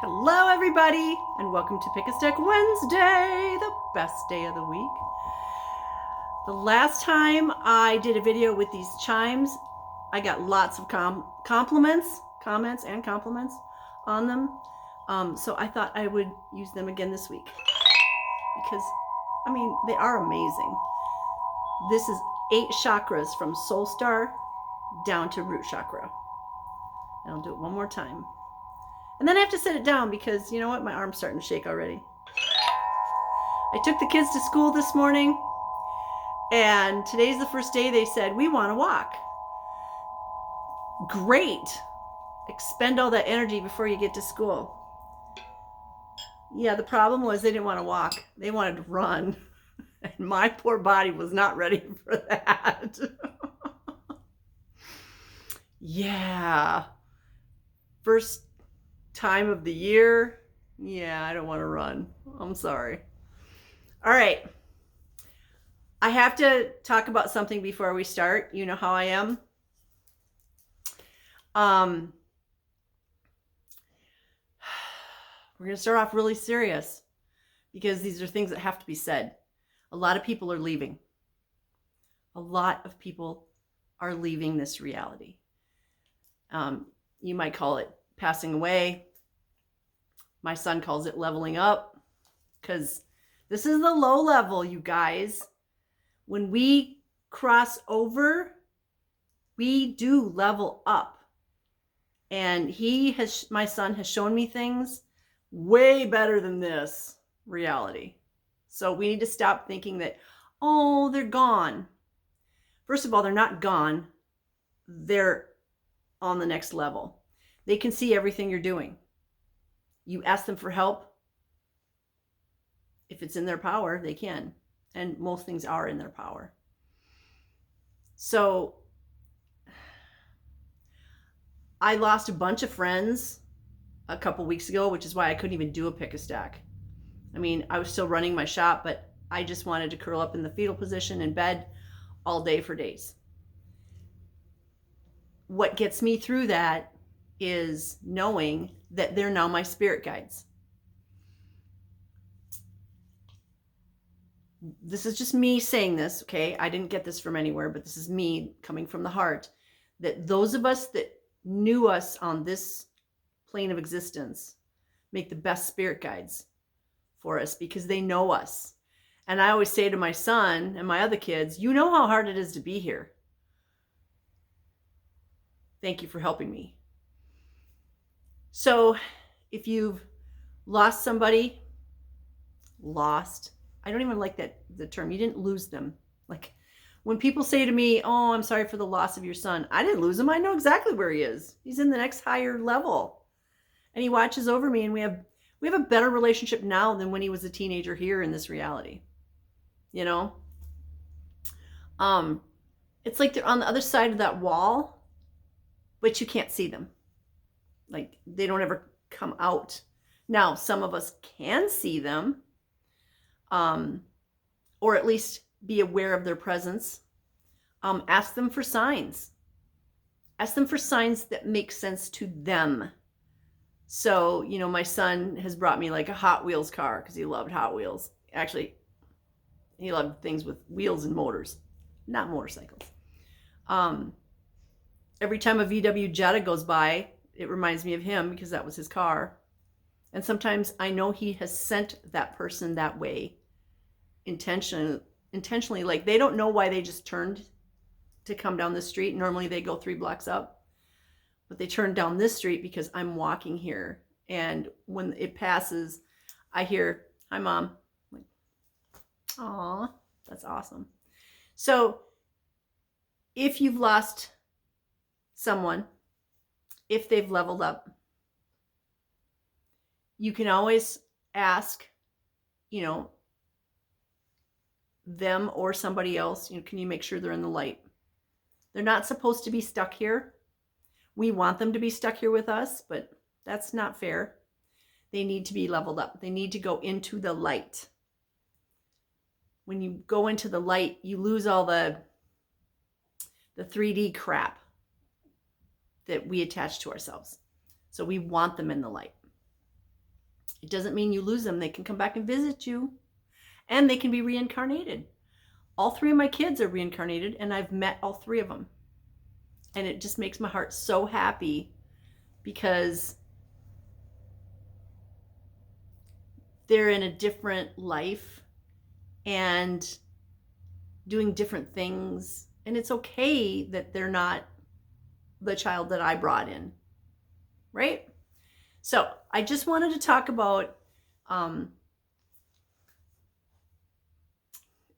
Hello, everybody, and welcome to Pick a Stick Wednesday, the best day of the week. The last time I did a video with these chimes, I got lots of comments and compliments on them. So I thought I would use them again this week because, I mean, they are amazing. This is 8 chakras from Soul Star down to root chakra. And I'll do it one more time. And then I have to set it down because, you know what, my arm's starting to shake already. I took the kids to school this morning, and today's the first day they said, we want to walk. Great. Expend all that energy before you get to school. Yeah, the problem was they didn't want to walk. They wanted to run. And my poor body was not ready for that. Yeah. First time of the year. Yeah, I don't want to run. I'm sorry. All right. I have to talk about something before we start. You know how I am. We're going to start off really serious because these are things that have to be said. A lot of people are leaving. A lot of people are leaving this reality. You might call it passing away. My son calls it leveling up because this is the low level, you guys. When we cross over, we do level up. And my son has shown me things way better than this reality. So we need to stop thinking that, oh, they're gone. First of all, they're not gone. They're on the next level. They can see everything you're doing. You ask them for help. If it's in their power, they can. And most things are in their power. So I lost a bunch of friends a couple weeks ago, which is why I couldn't even do a pick a stack. I mean, I was still running my shop, but I just wanted to curl up in the fetal position in bed all day for days. What gets me through that is knowing that they're now my spirit guides. This is just me saying this, okay? I didn't get this from anywhere, but this is me coming from the heart. That those of us that knew us on this plane of existence make the best spirit guides for us because they know us. And I always say to my son and my other kids, you know how hard it is to be here. Thank you for helping me. So if you've lost somebody, I don't even like the term. You didn't lose them. Like when people say to me, oh, I'm sorry for the loss of your son. I didn't lose him. I know exactly where he is. He's in the next higher level. And he watches over me, and we have a better relationship now than when he was a teenager here in this reality. You know? It's like they're on the other side of that wall, but you can't see them. Like they don't ever come out. Now, some of us can see them, or at least be aware of their presence. Ask them for signs. Ask them for signs that make sense to them. So, you know, my son has brought me like a Hot Wheels car because he loved Hot Wheels. Actually, he loved things with wheels and motors, not motorcycles. Every time a VW Jetta goes by, it reminds me of him because that was his car. And sometimes I know he has sent that person that way intentionally. Like they don't know why they just turned to come down the street. Normally they go 3 blocks up. But they turned down this street because I'm walking here. And when it passes, I hear, hi, Mom. I'm like, aw, that's awesome. So if you've lost someone, if they've leveled up, you can always ask, you know, them or somebody else, you know, can you make sure they're in the light? They're not supposed to be stuck here. We want them to be stuck here with us, but that's not fair. They need to be leveled up. They need to go into the light. When you go into the light, you lose all the 3D crap that we attach to ourselves. So we want them in the light. It doesn't mean you lose them. They can come back and visit you, and they can be reincarnated. All 3 of my kids are reincarnated, and I've met all 3 of them. And it just makes my heart so happy because they're in a different life and doing different things. And it's okay that they're not the child that I brought in, right? So I just wanted to talk about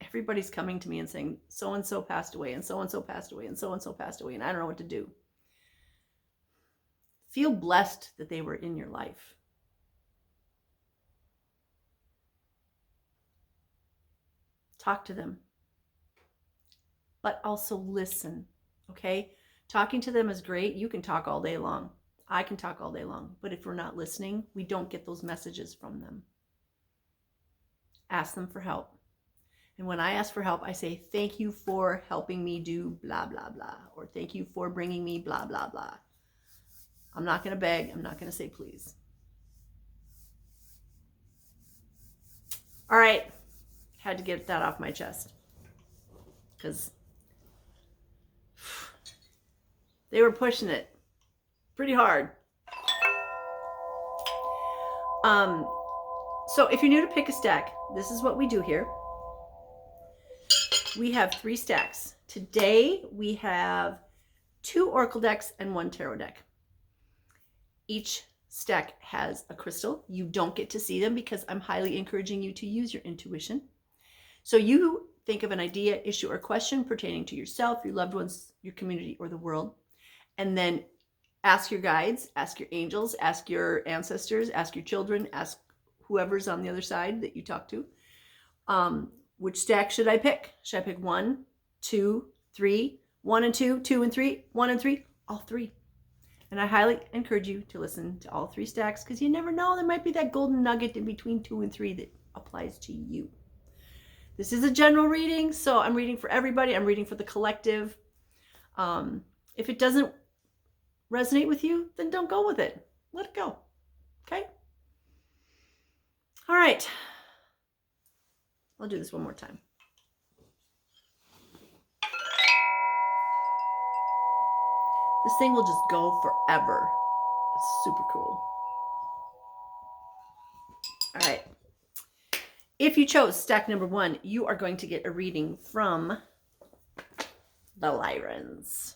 everybody's coming to me and saying, so-and-so passed away, and so-and-so passed away, and so-and-so passed away, and I don't know what to do. Feel blessed that they were in your life. Talk to them, but also listen, okay? Talking to them is great. You can talk all day long. I can talk all day long. But if we're not listening, we don't get those messages from them. Ask them for help. And when I ask for help, I say, thank you for helping me do blah, blah, blah. Or thank you for bringing me blah, blah, blah. I'm not going to beg. I'm not going to say please. All right. Had to get that off my chest. Because they were pushing it pretty hard. So if you're new to Pick a Stack, this is what we do here. We have 3 stacks. Today we have 2 Oracle decks and 1 Tarot deck. Each stack has a crystal. You don't get to see them because I'm highly encouraging you to use your intuition. So you think of an idea, issue, or question pertaining to yourself, your loved ones, your community, or the world, and then ask your guides, ask your angels, ask your ancestors, ask your children, ask whoever's on the other side that you talk to. Which stack should I pick? Should I pick 1, 2, 3, 1 and 2, 2 and 3, 1 and 3, all 3? And I highly encourage you to listen to all 3 stacks because you never know, there might be that golden nugget in between 2 and 3 that applies to you. This is a general reading, so I'm reading for everybody. I'm reading for the collective. If it doesn't resonate with you, then don't go with it. Let it go. Okay? All right. I'll do this one more time. This thing will just go forever. It's super cool. All right. If you chose stack number 1, you are going to get a reading from the Lyrans.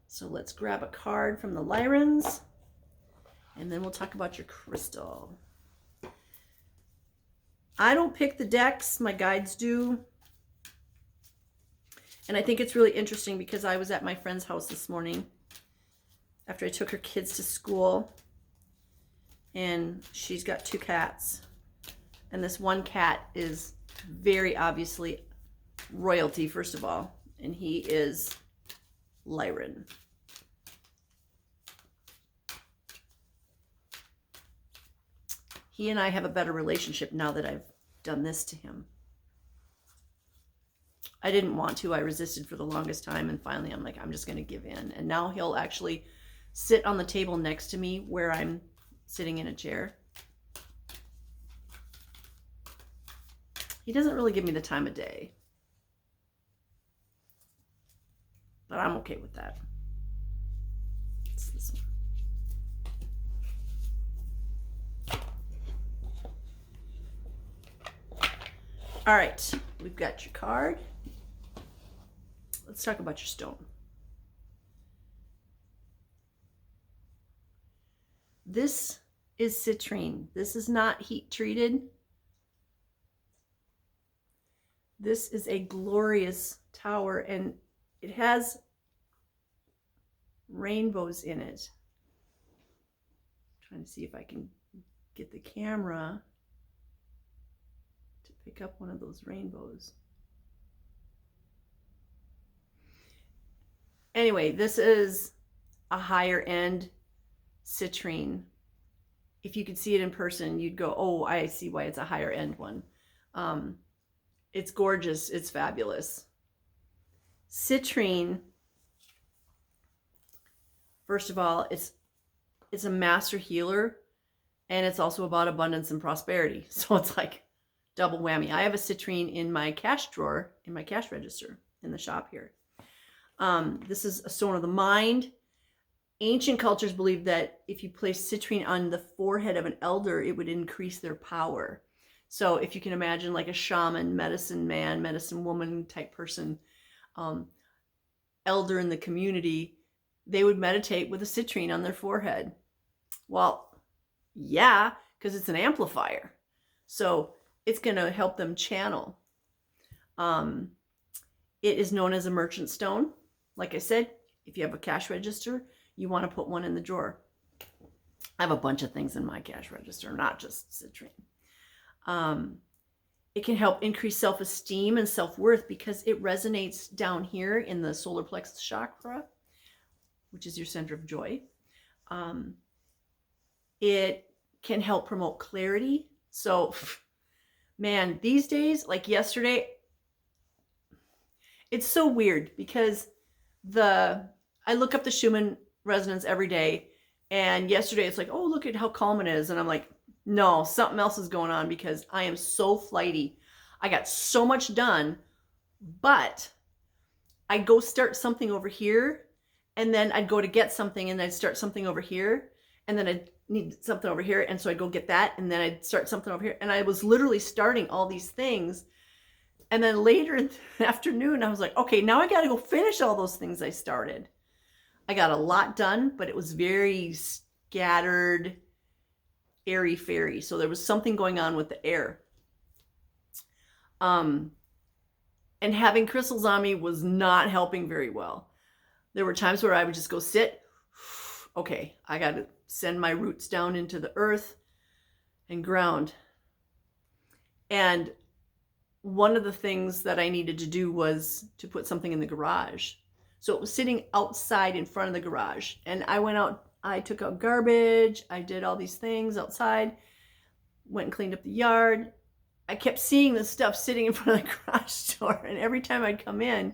So let's grab a card from the Lyrans, and then we'll talk about your crystal. I don't pick the decks, my guides do. And I think it's really interesting because I was at my friend's house this morning after I took her kids to school, and she's got 2 cats. And this one cat is very obviously royalty, first of all, and he is Lyran. He and I have a better relationship now that I've done this to him. I didn't want to. I resisted for the longest time, and finally I'm like, I'm just going to give in. And now he'll actually sit on the table next to me where I'm sitting in a chair. He doesn't really give me the time of day, but I'm okay with that. It's this one. All right, we've got your card. Let's talk about your stone. This is citrine. This is not heat treated. This is a glorious tower, and it has rainbows in it. I'm trying to see if I can get the camera to pick up one of those rainbows. Anyway, this is a higher end citrine. If you could see it in person, you'd go, oh, I see why it's a higher end one. It's gorgeous. It's fabulous. Citrine, first of all, it's a master healer, And it's also about abundance and prosperity. So it's like double whammy. I have a citrine in my cash drawer, in my cash register in the shop here. This is a stone of the mind. Ancient cultures believed that if you place citrine on the forehead of an elder, it would increase their power. So if you can imagine like a shaman, medicine man, medicine woman type person, elder in the community, they would meditate with a citrine on their forehead. Well, yeah, because it's an amplifier. So it's going to help them channel. It is known as a merchant stone. Like I said, if you have a cash register, you want to put one in the drawer. I have a bunch of things in my cash register, not just citrine. It can help increase self-esteem and self-worth because it resonates down here in the solar plexus chakra, which is your center of joy. It can help promote clarity. So, man, these days, like yesterday, it's so weird because I look up the Schumann resonance every day, and yesterday it's like, oh, look at how calm it is, and I'm like, no, something else is going on because I am so flighty. I got so much done, but I go start something over here, and then I'd go to get something, and I'd start something over here, and then I'd need something over here, and so I'd go get that, and then I'd start something over here, and I was literally starting all these things. And then later in the afternoon, I was like, okay, now I got to go finish all those things I started. I got a lot done, but it was very scattered, airy-fairy. So there was something going on with the air. And having crystals on me was not helping very well. There were times where I would just go sit. Okay, I got to send my roots down into the earth and ground. And one of the things that I needed to do was to put something in the garage. So it was sitting outside in front of the garage. And I went out, I took out garbage, I did all these things outside, went and cleaned up the yard. I kept seeing this stuff sitting in front of the garage door. And every time I'd come in,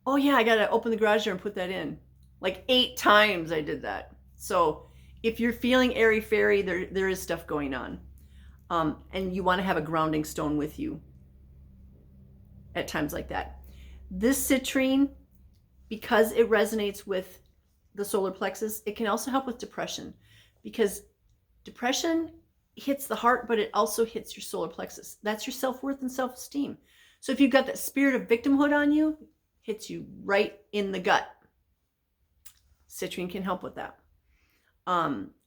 oh yeah, I got to open the garage door and put that in. Like 8 times I did that. So if you're feeling airy-fairy, there is stuff going on. And you want to have a grounding stone with you at times like that. This citrine, because it resonates with the solar plexus, it can also help with depression, because depression hits the heart, but it also hits your solar plexus. That's your self-worth and self-esteem. So if you've got that spirit of victimhood on you, hits you right in the gut. Citrine can help with that.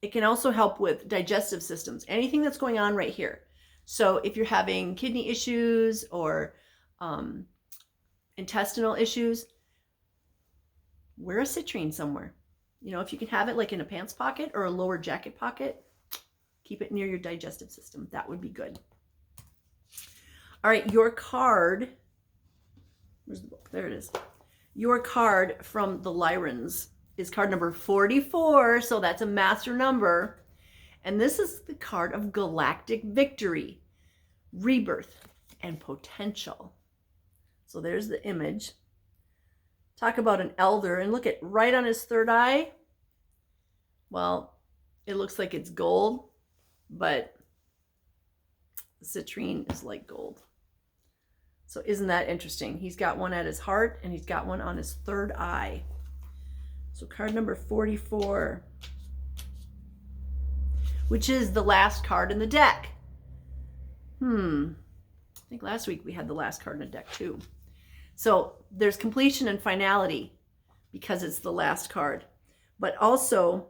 It can also help with digestive systems, anything that's going on right here. So if you're having kidney issues or intestinal issues, wear a citrine somewhere. You know, if you can have it like in a pants pocket or a lower jacket pocket, keep it near your digestive system. That would be good. All right, your card. Where's the book? There it is. Your card from the Lyrans is card number 44, so that's a master number. And this is the card of galactic victory, rebirth, and potential. So there's the image. Talk about an elder, and look at right on his third eye. Well, it looks like it's gold, but the citrine is like gold. So isn't that interesting? He's got one at his heart, and he's got one on his third eye. So card number 44, which is the last card in the deck. I think last week we had the last card in the deck too. So there's completion and finality because it's the last card. But also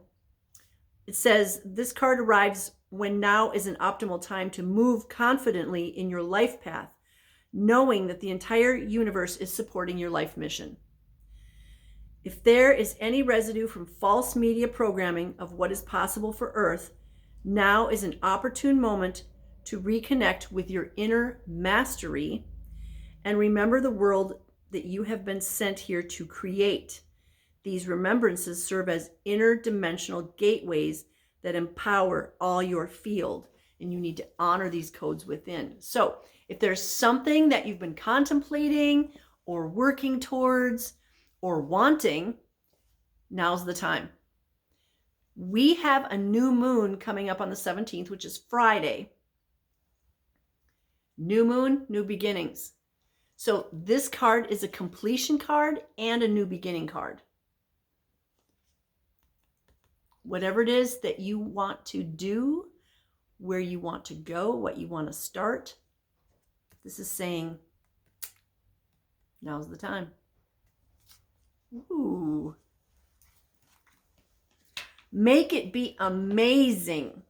it says this card arrives when now is an optimal time to move confidently in your life path, knowing that the entire universe is supporting your life mission. If there is any residue from false media programming of what is possible for Earth, now is an opportune moment to reconnect with your inner mastery and remember the world that you have been sent here to create. These remembrances serve as interdimensional gateways that empower all your field, and you need to honor these codes within. So if there's something that you've been contemplating or working towards or wanting, now's the time. We have a new moon coming up on the 17th, which is Friday. New moon, new beginnings. So this card is a completion card and a new beginning card. Whatever it is that you want to do, where you want to go, what you want to start, this is saying, now's the time. Ooh. Make it be amazing.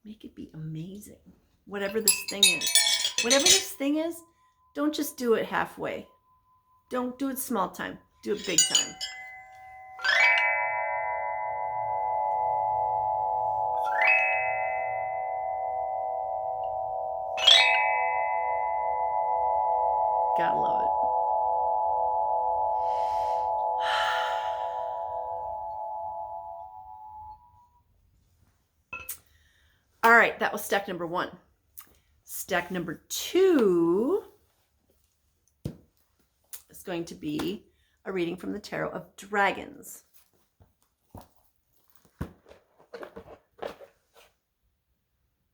Make it be amazing. Whatever this thing is. Whatever this thing is, don't just do it halfway. Don't do it small time. Do it big time. Gotta love it. All right, that was stack number 1. Stack number 2 is going to be a reading from the Tarot of Dragons.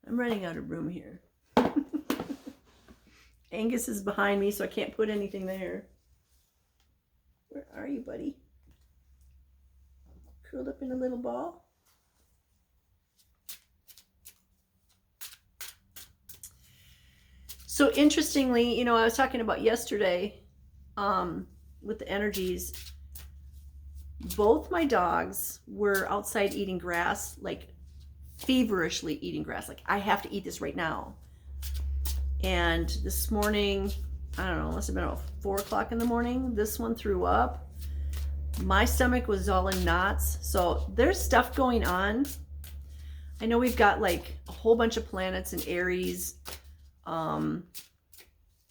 I'm running out of room here. Angus is behind me, so I can't put anything there. Where are you, buddy? Curled up in a little ball? So interestingly, I was talking about yesterday with the energies. Both my dogs were outside eating grass, like feverishly eating grass. Like, I have to eat this right now. And this morning, I don't know, it must have been about 4 o'clock in the morning. This one threw up. My stomach was all in knots. So there's stuff going on. I know we've got like a whole bunch of planets in Aries.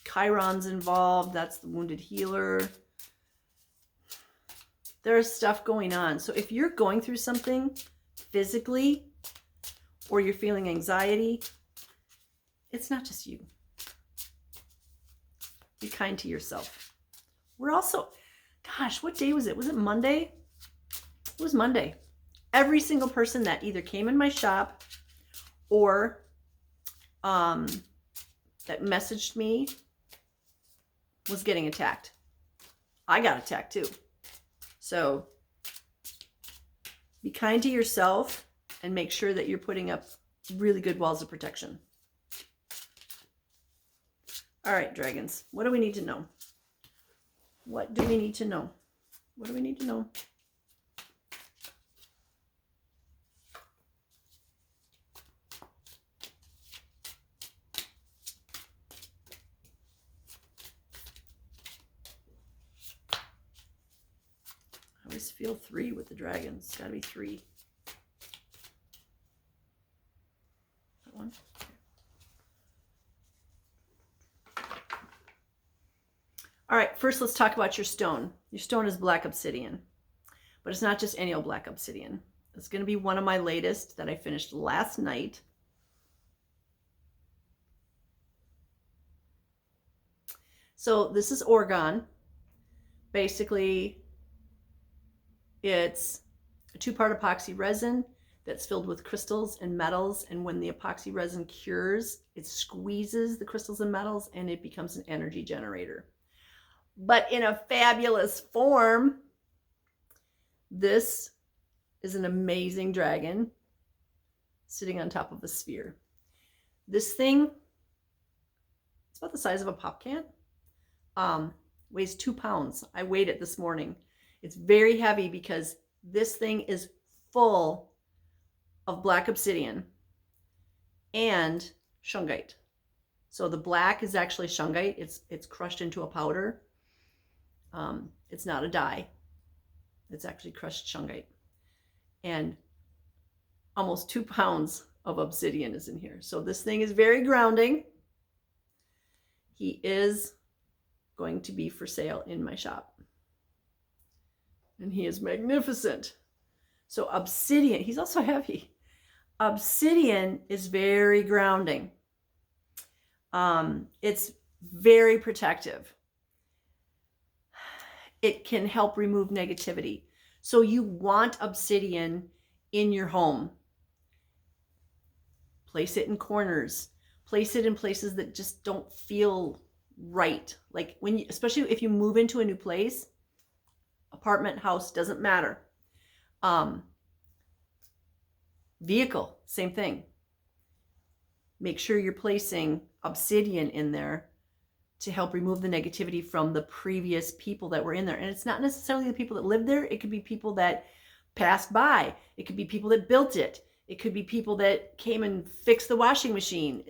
Chiron's involved. That's the wounded healer. There's stuff going on. So if you're going through something physically, or you're feeling anxiety, it's not just you. Be kind to yourself. We're also, gosh, what day was it? Was it Monday? It was Monday. Every single person that either came in my shop or that messaged me was getting attacked. I got attacked too. So be kind to yourself and make sure that you're putting up really good walls of protection. All right, dragons, what do we need to know? What do we need to know? What do we need to know? I always feel 3 with the dragons. It's got to be 3. That one. All right, first let's talk about your stone. Your stone is black obsidian, but it's not just any old black obsidian. It's going to be one of my latest that I finished last night. So this is Orgone. Basically, it's a 2-part epoxy resin that's filled with crystals and metals. And when the epoxy resin cures, it squeezes the crystals and metals and it becomes an energy generator. But in a fabulous form. This is an amazing dragon sitting on top of a sphere. This thing, it's about the size of a pop can. Weighs 2 pounds. I weighed it this morning. It's very heavy because this thing is full of black obsidian and shungite. So the black is actually shungite. It's crushed into a powder. It's not a dye. It's actually crushed shungite. And almost 2 pounds of obsidian is in here. So this thing is very grounding. He is going to be for sale in my shop. And he is magnificent. So obsidian, he's also heavy. Obsidian is very grounding. It's very protective. It can help remove negativity. So you want obsidian in your home. Place it in corners. Place it in places that just don't feel right. Like when you, especially if you move into a new place, apartment, house, doesn't matter. Vehicle, same thing. Make sure you're placing obsidian in there to help remove the negativity from the previous people that were in there. And it's not necessarily the people that lived there. It could be people that passed by. It could be people that built it. It could be people that came and fixed the washing machine.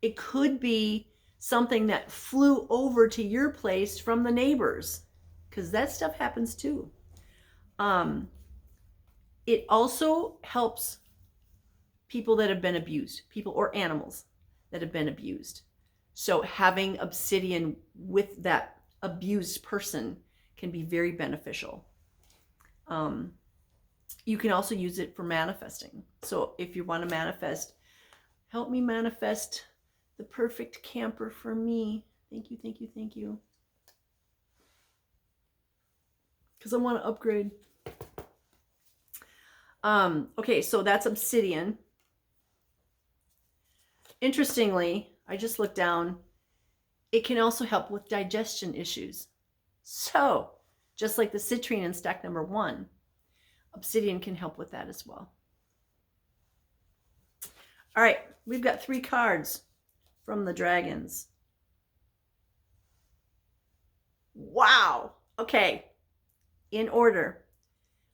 It could be something that flew over to your place from the neighbors, because that stuff happens too. It also helps people that have been abused, people or animals that have been abused. So having obsidian with that abused person can be very beneficial. You can also use it for manifesting. So if you want to manifest, help me manifest the perfect camper for me. Thank you, thank you, thank you. Because I want to upgrade. Okay, so that's obsidian. Interestingly, I just looked down. It can also help with digestion issues. So, just like the citrine in stack number 1, obsidian can help with that as well. All right, we've got 3 cards from the dragons. Wow. Okay, in order.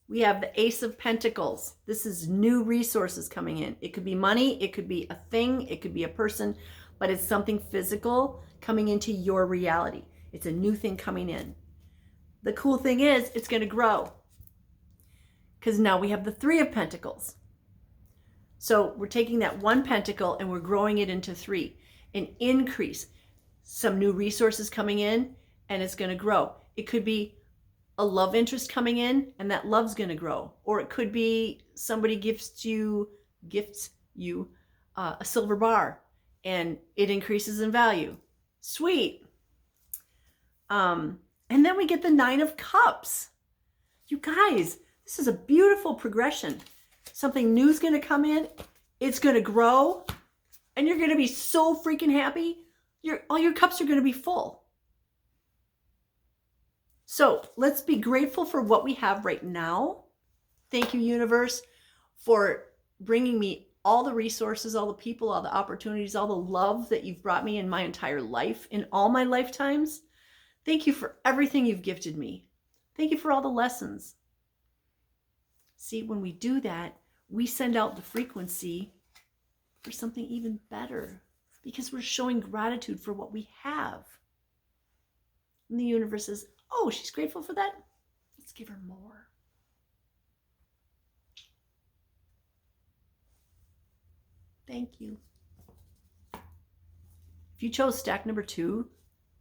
We have the Ace of Pentacles. This is new resources coming in. It could be money, it could be a thing, it could be a person, but it's something physical coming into your reality. It's a new thing coming in. The cool thing is it's going to grow, because now we have the 3 of Pentacles. So we're taking that 1 pentacle and we're growing it into 3. An increase, some new resources coming in, and it's going to grow. It could be a love interest coming in, and that love's going to grow. Or it could be somebody gifts you a silver bar, and it increases in value. Sweet. And then we get the 9 of Cups. You guys, this is a beautiful progression. Something new is going to come in. It's going to grow, and you're going to be so freaking happy. All your cups are going to be full. So let's be grateful for what we have right now. Thank you, universe, for bringing me all the resources, all the people, all the opportunities, all the love that you've brought me in my entire life, in all my lifetimes. Thank you for everything you've gifted me. Thank you for all the lessons. See, when we do that, we send out the frequency for something even better, because we're showing gratitude for what we have. And the universe says, oh, she's grateful for that? Let's give her more. Thank you. If you chose stack number 2,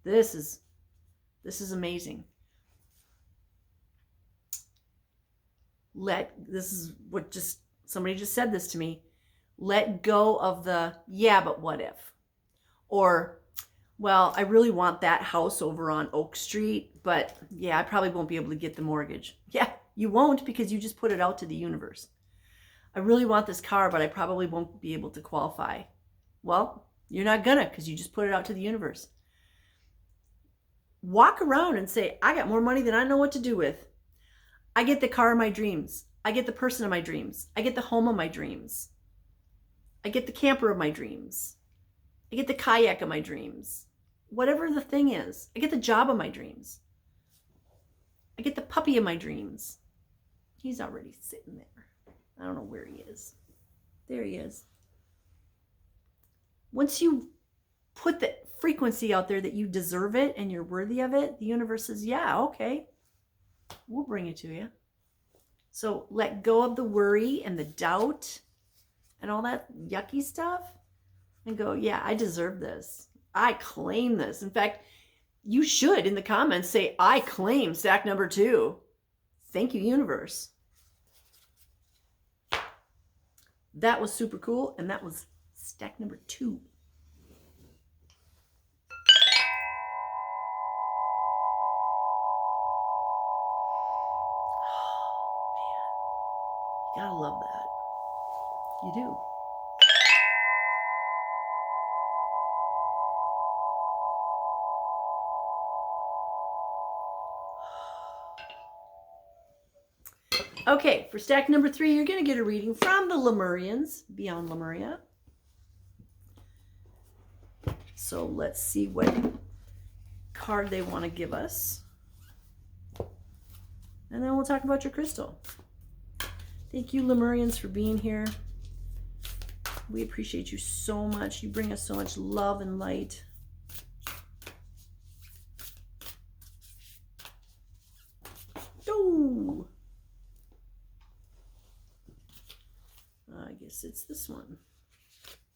this is amazing. This is what somebody just said this to me. Let go of the, yeah, but what if? Or, well, I really want that house over on Oak Street, but yeah, I probably won't be able to get the mortgage. Yeah, you won't, because you just put it out to the universe. I really want this car, but I probably won't be able to qualify. Well, you're not gonna, because you just put it out to the universe. Walk around and say, I got more money than I know what to do with. I get the car of my dreams. I get the person of my dreams. I get the home of my dreams. I get the camper of my dreams. I get the kayak of my dreams. Whatever the thing is, I get the job of my dreams. I get the puppy of my dreams. He's already sitting there. I don't know where he is. There he is. Once you put the frequency out there that you deserve it and you're worthy of it, the universe says, yeah, okay, we'll bring it to you. So let go of the worry and the doubt and all that yucky stuff and go, yeah, I deserve this. I claim this. In fact, you should in the comments say, I claim stack number 2. Thank you, universe. That was super cool. And that was stack number 2. Gotta love that. You do. Okay, for stack number 3, you're going to get a reading from the Lemurians, Beyond Lemuria. So let's see what card they want to give us. And then we'll talk about your crystal. Thank you, Lemurians, for being here. We appreciate you so much. You bring us so much love and light. Oh! I guess it's this one.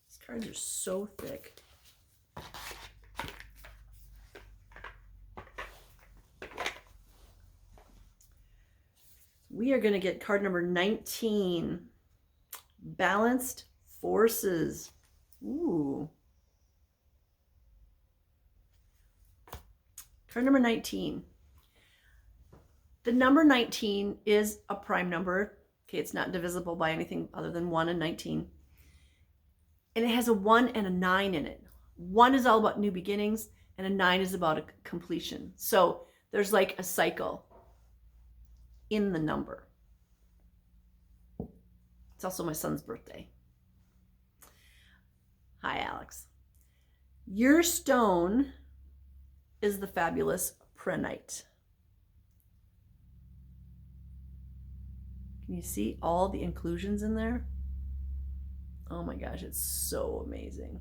These cards are so thick. We are going to get card number 19. Balanced Forces. Ooh. Card number 19. The number 19 is a prime number. Okay, it's not divisible by anything other than 1 and 19. And it has a 1 and a 9 in it. 1 is all about new beginnings, and a 9 is about a completion. So there's like a cycle in the number. It's also my son's birthday. Hi, Alex. Your stone is the fabulous prehnite. Can you see all the inclusions in there? Oh my gosh, it's so amazing.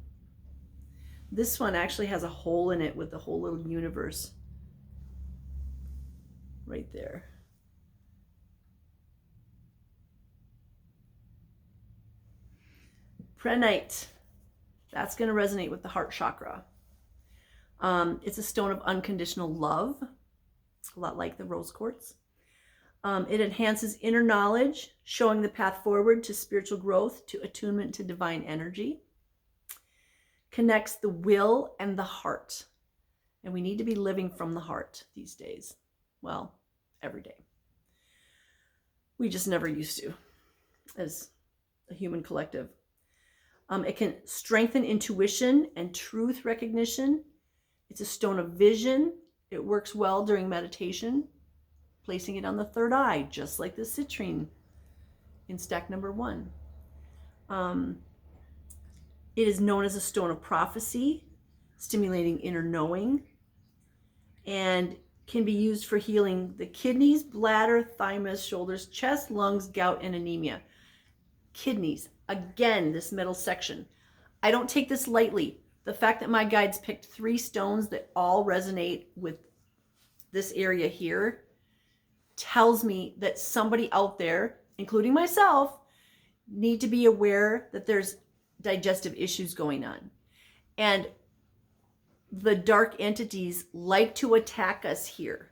This one actually has a hole in it with the whole little universe right there. Prehnite. That's going to resonate with the heart chakra. It's a stone of unconditional love. It's a lot like the rose quartz. It enhances inner knowledge, showing the path forward to spiritual growth, to attunement to divine energy. Connects the will and the heart. And we need to be living from the heart these days. Well, every day. We just never used to as a human collective. It can strengthen intuition and truth recognition. It's a stone of vision. It works well during meditation, placing it on the third eye, just like the citrine in stack number 1. It is known as a stone of prophecy, stimulating inner knowing, and can be used for healing the kidneys, bladder, thymus, shoulders, chest, lungs, gout, and anemia. Kidneys, again, this middle section. I don't take this lightly. The fact that my guides picked 3 stones that all resonate with this area here tells me that somebody out there, including myself, need to be aware that there's digestive issues going on. And the dark entities like to attack us here,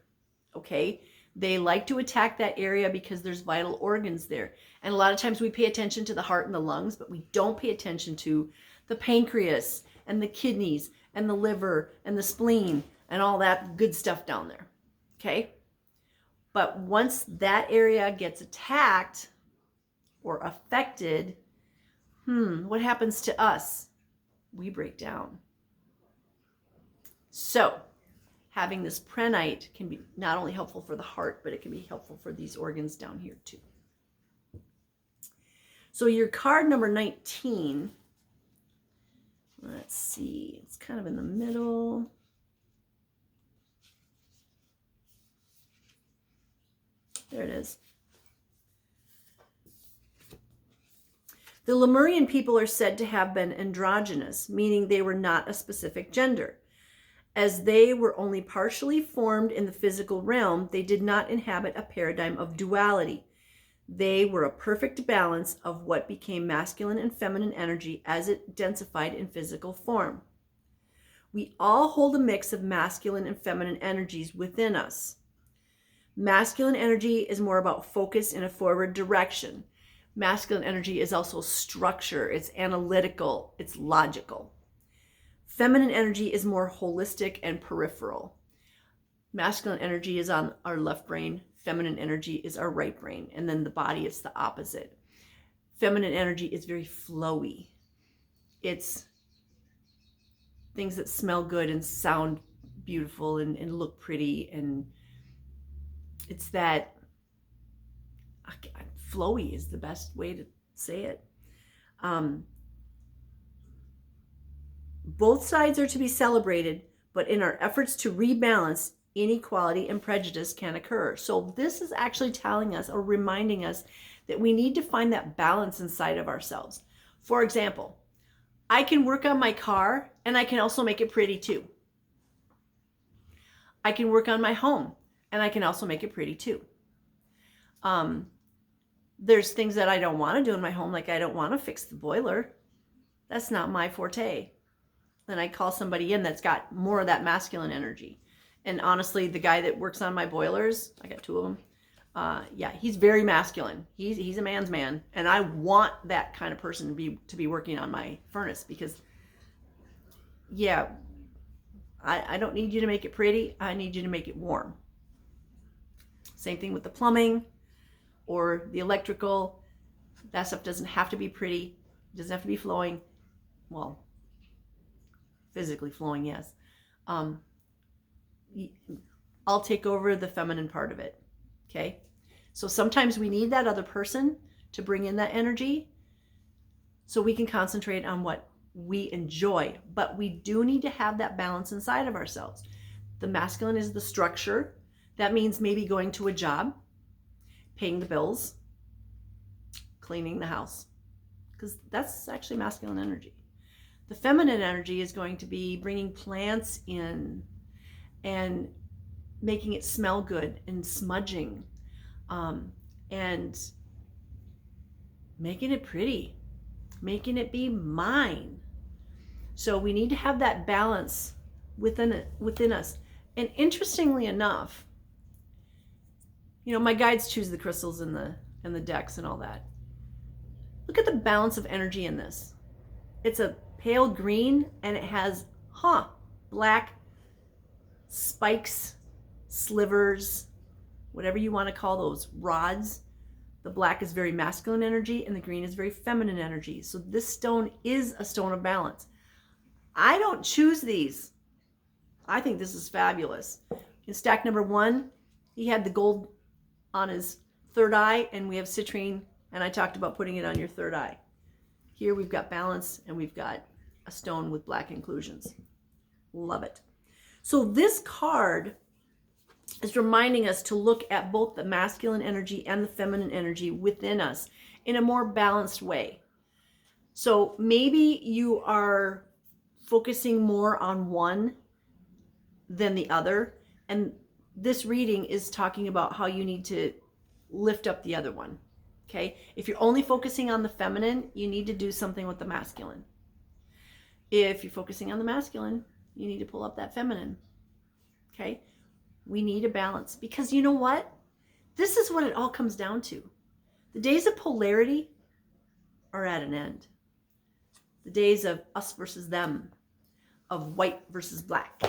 okay? They like to attack that area because there's vital organs there. And a lot of times we pay attention to the heart and the lungs, but we don't pay attention to the pancreas and the kidneys and the liver and the spleen and all that good stuff down there, okay? But once that area gets attacked or affected, what happens to us? We break down. So having this prehnite can be not only helpful for the heart, but it can be helpful for these organs down here too. So your card number 19, let's see, it's kind of in the middle. There it is. The Lemurian people are said to have been androgynous, meaning they were not a specific gender. As they were only partially formed in the physical realm, they did not inhabit a paradigm of duality. They were a perfect balance of what became masculine and feminine energy as it densified in physical form. We all hold a mix of masculine and feminine energies within us. Masculine energy is more about focus in a forward direction. Masculine energy is also structure, it's analytical, it's logical. Feminine energy is more holistic and peripheral. Masculine energy is on our left brain. Feminine energy is our right brain. And then the body, it's the opposite. Feminine energy is very flowy. It's things that smell good and sound beautiful and look pretty. And it's that flowy is the best way to say it. Both sides are to be celebrated, but in our efforts to rebalance, inequality and prejudice can occur. So this is actually telling us or reminding us that we need to find that balance inside of ourselves. For example, I can work on my car and I can also make it pretty too. I can work on my home and I can also make it pretty too. There's things that I don't want to do in my home, like I don't want to fix the boiler. That's not my forte. Then I call somebody in that's got more of that masculine energy. And honestly, the guy that works on my boilers, I got 2 of them. Yeah, he's very masculine. He's a man's man, and I want that kind of person to be working on my furnace because, yeah, I don't need you to make it pretty. I need you to make it warm. Same thing with the plumbing or the electrical. That stuff doesn't have to be pretty. It doesn't have to be flowing. Well, physically flowing, yes. I'll take over the feminine part of it. Okay. So sometimes we need that other person to bring in that energy so we can concentrate on what we enjoy, but we do need to have that balance inside of ourselves. The masculine is the structure. That means maybe going to a job, paying the bills, cleaning the house, because that's actually masculine energy. The feminine energy is going to be bringing plants in and making it smell good and smudging, and making it pretty, making it be mine. So we need to have that balance within us. And interestingly enough, you know, my guides choose the crystals and the decks and all that. Look at the balance of energy in this. It's a pale green and it has black spikes, slivers, whatever you want to call those, rods. The black is very masculine energy and the green is very feminine energy. So this stone is a stone of balance. I don't choose these. I think this is fabulous. In stack number 1, he had the gold on his third eye, and we have citrine, and I talked about putting it on your third eye. Here we've got balance and we've got a stone with black inclusions. Love it. So this card is reminding us to look at both the masculine energy and the feminine energy within us in a more balanced way. So maybe you are focusing more on one than the other, and this reading is talking about how you need to lift up the other one. Okay, if you're only focusing on the feminine, you need to do something with the masculine. If you're focusing on the masculine, you need to pull up that feminine. Okay, we need a balance, because you know what? This is what it all comes down to. The days of polarity are at an end. The days of us versus them, of white versus black,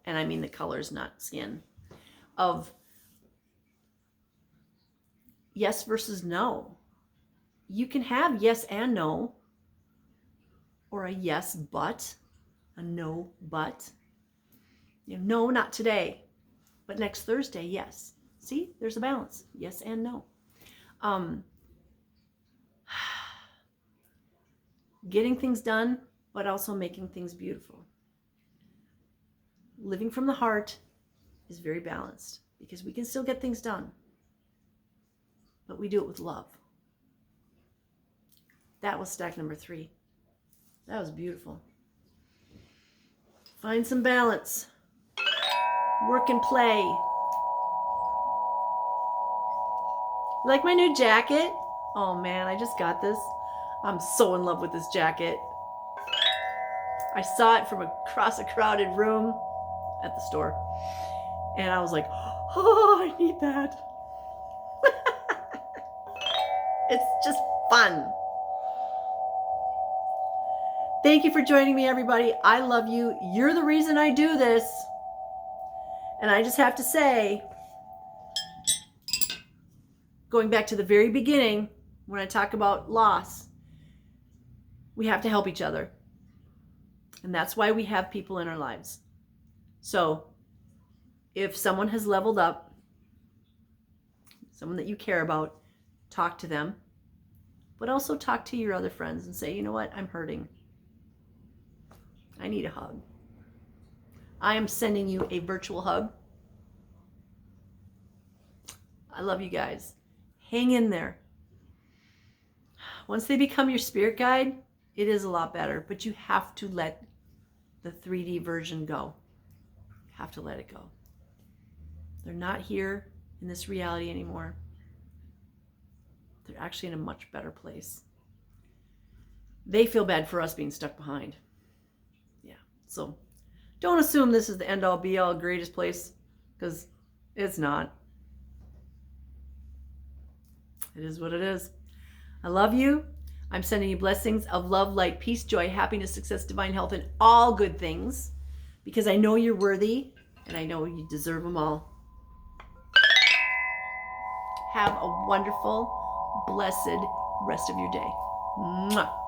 and I mean the colors, not skin, of yes versus no. You can have yes and no, or a yes but, a no but. You know, no, not today, but next Thursday, yes. See, there's a balance, yes and no. Getting things done, but also making things beautiful. Living from the heart is very balanced, because we can still get things done, but we do it with love. That was stack number 3. That was beautiful. Find some balance. Work and play. You like my new jacket? Oh man, I just got this. I'm so in love with this jacket. I saw it from across a crowded room at the store, and I was like, oh, I need that. It's just fun. Thank you for joining me, everybody. I love you. You're the reason I do this. And I just have to say, going back to the very beginning, when I talk about loss, we have to help each other. And that's why we have people in our lives. So if someone has leveled up, someone that you care about, talk to them, but also talk to your other friends and say, you know what, I'm hurting. I need a hug. I am sending you a virtual hug. I love you guys. Hang in there. Once they become your spirit guide, it is a lot better, but you have to let the 3D version go. You have to let it go. They're not here in this reality anymore. They're actually in a much better place. They feel bad for us being stuck behind. Yeah. So don't assume this is the end all be all greatest place, because it's not. It is what it is. I love you. I'm sending you blessings of love, light, peace, joy, happiness, success, divine health, and all good things, because I know you're worthy and I know you deserve them all. Have a wonderful, blessed rest of your day. Mwah.